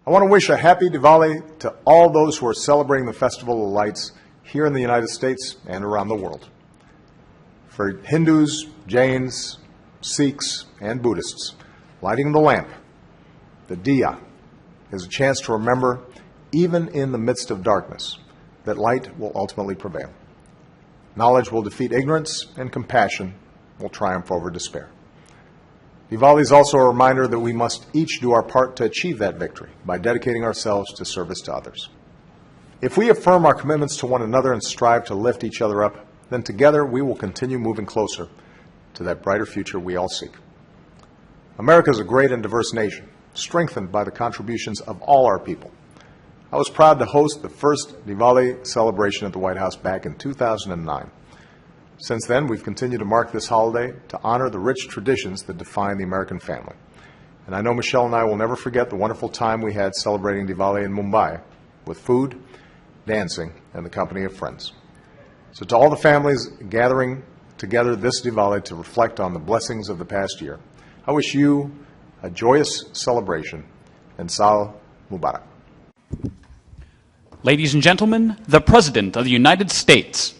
I want to wish a happy Diwali to all those who are celebrating the Festival of Lights here in the United States and around the world. For Hindus, Jains, Sikhs, and Buddhists, lighting the lamp, the diya, is a chance to remember, even in the midst of darkness, that light will ultimately prevail. Knowledge will defeat ignorance, and compassion will triumph over despair. Diwali is also a reminder that we must each do our part to achieve that victory by dedicating ourselves to service to others. If we affirm our commitments to one another and strive to lift each other up, then together we will continue moving closer to that brighter future we all seek. America is a great and diverse nation, strengthened by the contributions of all our people. I was proud to host the first Diwali celebration at the White House back in 2009. Since then, we've continued to mark this holiday to honor the rich traditions that define the American family. And I know Michelle and I will never forget the wonderful time we had celebrating Diwali in Mumbai with food, dancing, and the company of friends. So to all the families gathering together this Diwali to reflect on the blessings of the past year, I wish you a joyous celebration and Saal Mubarak. Ladies and gentlemen, the President of the United States.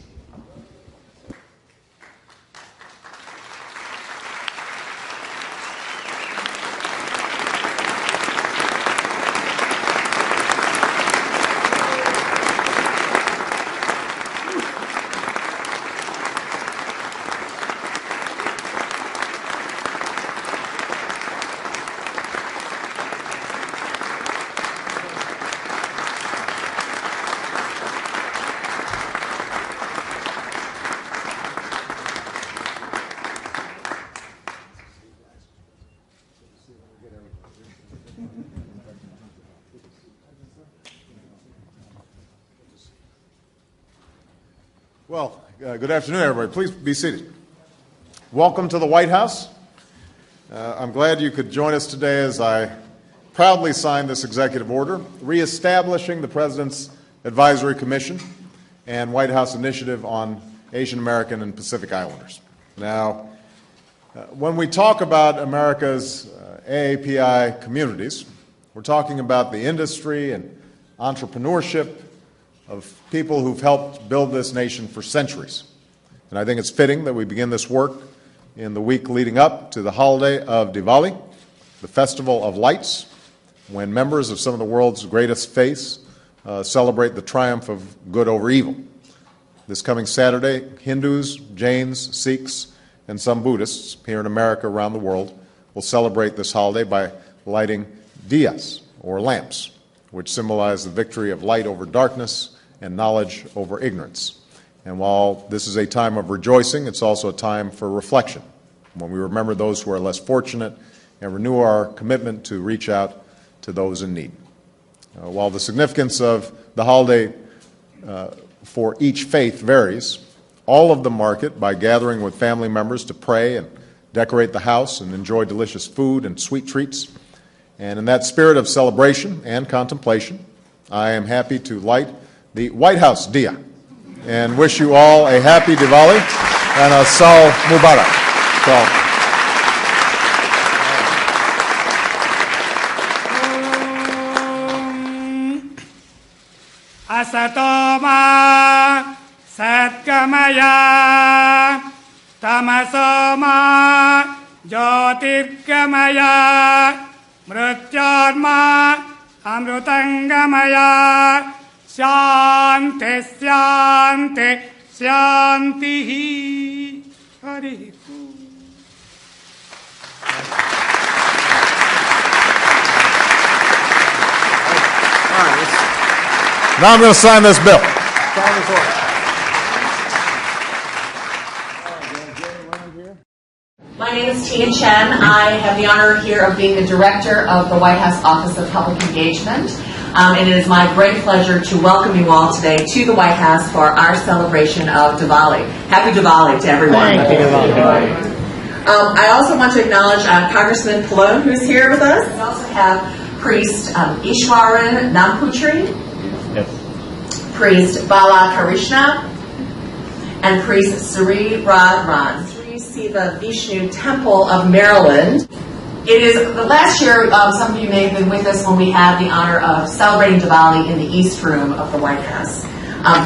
Well, good afternoon, everybody. Please be seated. Welcome to the White House. I'm glad you could join us today as I proudly sign this executive order, reestablishing the President's Advisory Commission and White House Initiative on Asian American and Pacific Islanders. Now, when we talk about America's AAPI communities, we're talking about the industry and entrepreneurship of people who've helped build this nation for centuries. And I think it's fitting that we begin this work in the week leading up to the holiday of Diwali, the Festival of Lights, when members of some of the world's greatest faiths celebrate the triumph of good over evil. This coming Saturday, Hindus, Jains, Sikhs, and some Buddhists here in America around the world will celebrate this holiday by lighting diyas, or lamps, which symbolize the victory of light over darkness and knowledge over ignorance. And while this is a time of rejoicing, it's also a time for reflection, when we remember those who are less fortunate and renew our commitment to reach out to those in need. While the significance of the holiday for each faith varies, all of them mark it by gathering with family members to pray and decorate the house and enjoy delicious food and sweet treats. And in that spirit of celebration and contemplation, I am happy to light the White House diya and wish you all a happy Diwali and a Saal Mubarak. Asatoma Satkamaya Tamasoma Jyotirgamaya Mrityodma Amrutangamaya Shanti Shanti Shanti Hari. Now I'm going to sign this bill. My name is Tina Chen. I have the honor here of being the director of the White House Office of Public Engagement. And it is my great pleasure to welcome you all today to the White House for our celebration of Diwali. Happy Diwali to everyone. Happy Diwali. I also want to acknowledge Congressman Pallone, who's here with us. We also have Priest Ishwaran Namputri, Priest Bala Karishna, and Priest Sri Radhan, Sri Siva Vishnu Temple of Maryland. It is, last year, some of you may have been with us when we had the honor of celebrating Diwali in the East Room of the White House.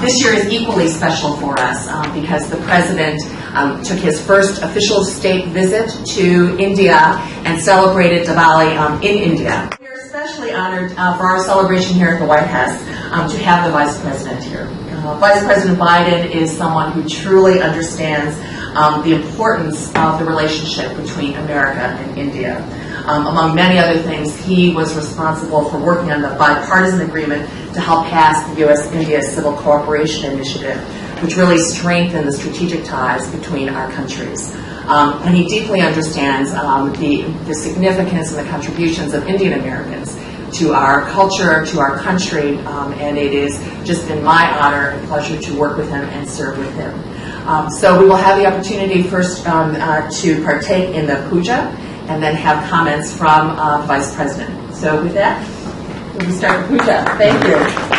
This year is equally special for us because the President took his first official state visit to India and celebrated Diwali in India. We are especially honored for our celebration here at the White House to have the Vice President here. Vice President Biden is someone who truly understands the importance of the relationship between America and India. Among many other things, he was responsible for working on the bipartisan agreement to help pass the U.S.-India Civil Cooperation Initiative, which really strengthened the strategic ties between our countries. And he deeply understands the significance and the contributions of Indian Americans to our culture, to our country, and it has just been my honor and pleasure to work with him and serve with him. So we will have the opportunity first to partake in the puja and then have comments from the Vice President. So with that, we'll start the puja. Thank you.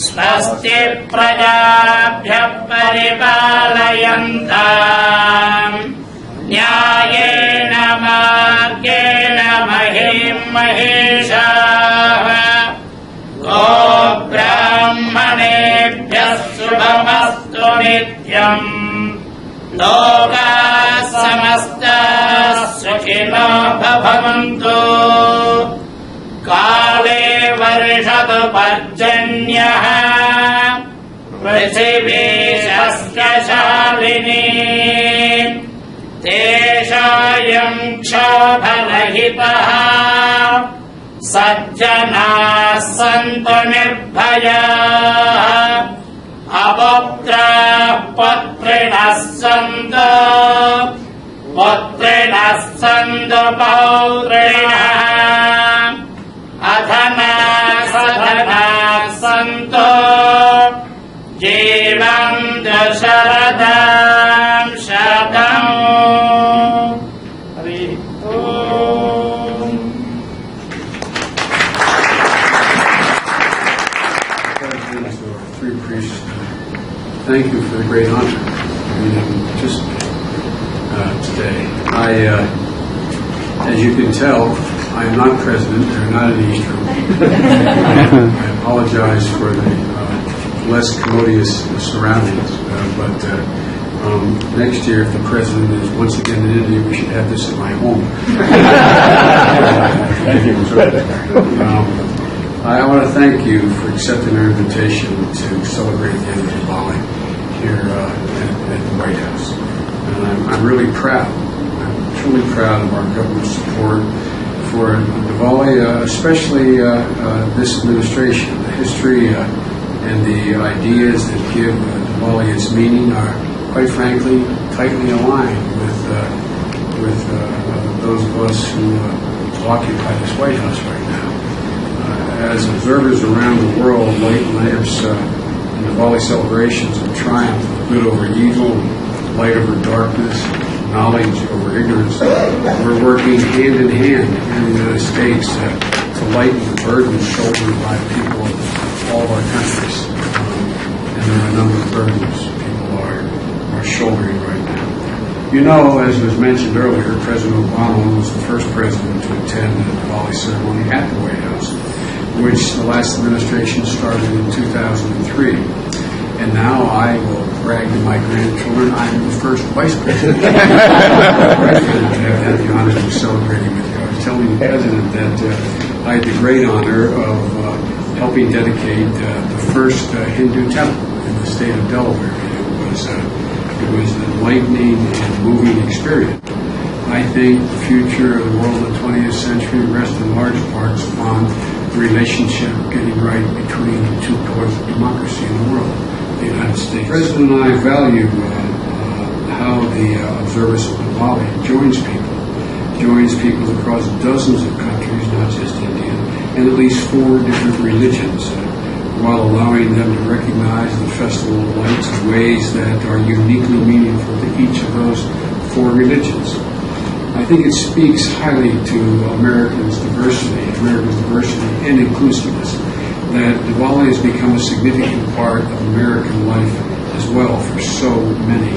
स्वस्ति प्रजाभ्यः परिपालयन्ताम् न्यायेन मार्गेण महीं महिषाः गोब्राह्मणेभ्यः शुभमस्तु नित्यम् लोकाः समस्ताः सुखिनो भवन्तु काले वर्षतु पर्जन्यः पृथिवी शस्यशालिनी तेषायम् क्षोभरहितः सज्जनाः सन्तु निर्भयाः अपुत्राः पुत्रिणः सन्तु पुत्रिणः सन्तु पौत्रिणः अधनाः सधनाः सन्तु जीवन्तु शरदां शतम् हरि ओम् Presidents or three priests, thank you for the great honor of being able to participate today. As you can tell, I am not president. They're not in the East Room. I apologize for the less commodious surroundings, but next year, if the president is once again in India, we should have this at my home. I want to thank you for accepting our invitation to celebrate the end of Diwali here at the White House. And I'm really proud. I'm truly proud of our government's support for Diwali, especially this administration. The history and the ideas that give Diwali its meaning are, quite frankly, tightly aligned with those of us who occupy this White House right now. As observers around the world light lamps in Diwali celebrations of triumph of good over evil, light over darkness, knowledge over ignorance, we're working hand in hand in the United States to lighten the burden shouldered by people of all of our countries. And there are a number of burdens people are shouldering right now. You know, as was mentioned earlier, President Obama was the first president to attend the Diwali ceremony at the White House, which the last administration started in 2003. And now I will brag to my grandchildren, I'm the first vice president. I have had the honor of celebrating with you. I was telling the president that I had the great honor of helping dedicate the first Hindu temple in the state of Delaware. It was an enlightening and moving experience. I think the future of the world of the 20th century rests in large parts upon the relationship getting right between the two pillars of democracy in the world, the United States. The President and I value how the observance of Diwali joins people across dozens of countries, not just India, and at least 4 different religions, while allowing them to recognize the Festival of Lights in ways that are uniquely meaningful to each of those 4 religions. I think it speaks highly to Americans' diversity and inclusiveness, that Diwali has become a significant part of American life as well for so many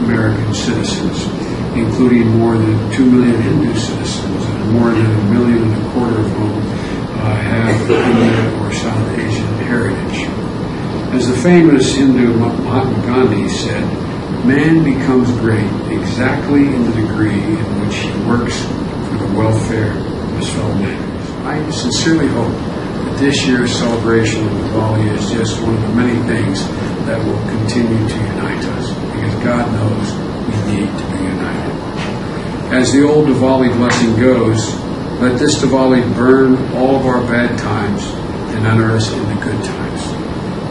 American citizens, including more than 2 million Hindu citizens and more than 1.25 million of whom have Indian or South Asian heritage. As the famous Hindu Mahatma Gandhi said, man becomes great exactly in the degree in which he works for the welfare of his fellow man. I sincerely hope that this year's celebration of Diwali is just one of the many things that will continue to unite us, because God knows we need to be united. As the old Diwali blessing goes, let this Diwali burn all of our bad times and enter us into good times.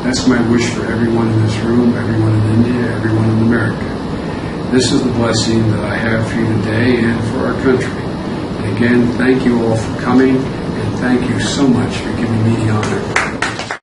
That's my wish for everyone in this room, everyone in India, everyone in America. This is the blessing that I have for you today and for our country. And again, thank you all for coming, and thank you so much for giving me the honor